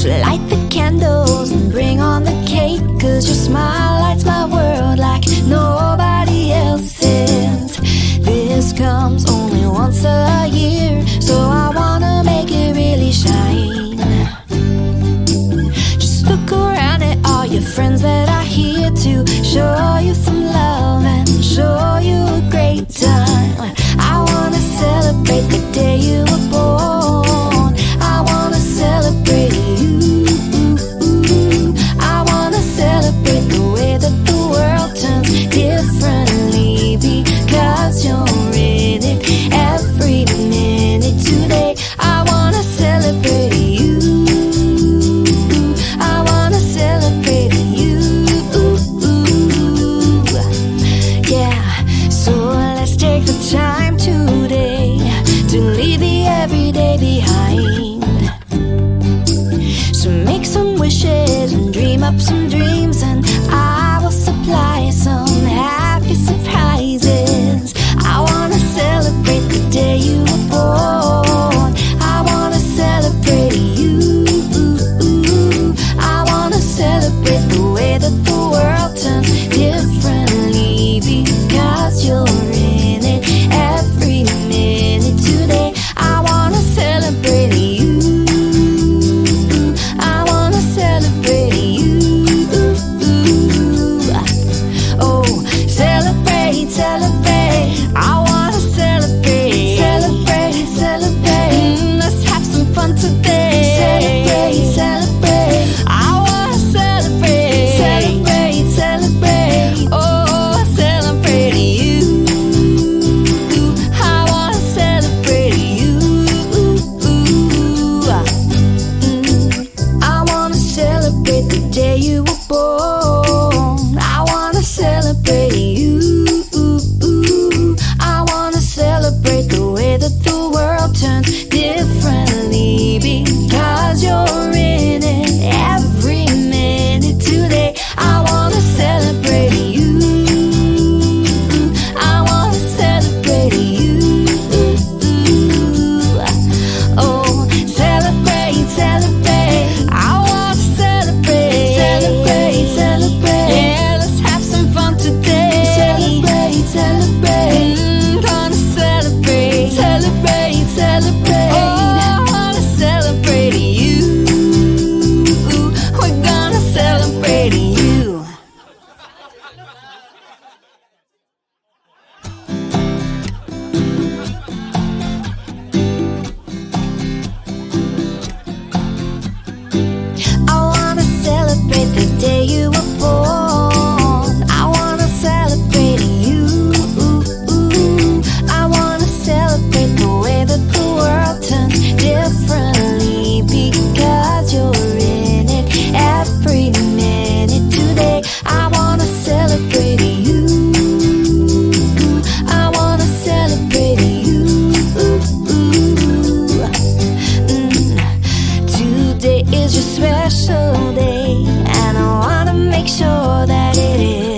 So light the candles and bring on the cake, 'cause your smile lights my world like nobody else's. This comes only once a year, so I wanna make it really shine. Just look around at all your friends that are here to show you some love and show you a great time. I wanna celebrate the day you were born. I wanna celebrate you. I wanna celebrate the way that the world turns differently, because you're in it every minute today. I wanna celebrate you. I wanna celebrate you. Yeah, so let's take the time today to leave the everyday behind. So make some wishes and dream up some dreams, and I will supply some happy surprises. I wanna celebrate the day you were born. I wanna celebrate you. I wanna celebrate the way that the world turns differently, because you're in it every minute today. I wanna celebrate you. I wanna celebrate you. Oh, celebrate, celebrate. I wanna celebrate, celebrate, celebrate. Let's have some fun today. Celebrate, celebrate. I wanna celebrate, celebrate, celebrate. Oh, celebrate you. I wanna celebrate you. I wanna celebrate the day you were born. I wanna celebrate you. I wanna celebrate the way that the world turns differently, because you're in it every minute today. I wanna celebrate you. I wanna celebrate you. Oh, celebrate, celebrate. I wanna celebrate, celebrate, celebrate. Yeah, let's have some fun today. Celebrate, celebrate. Gonna celebrate, celebrate, celebrate. Oh, I wanna celebrate you. We're gonna celebrate you. I wanna celebrate the day you were born. I wanna celebrate you. I wanna celebrate the way that the world turns differently, because you're in it every minute today. I wanna celebrate you. I wanna celebrate you. Today is your special day, and I wanna make sure that it is.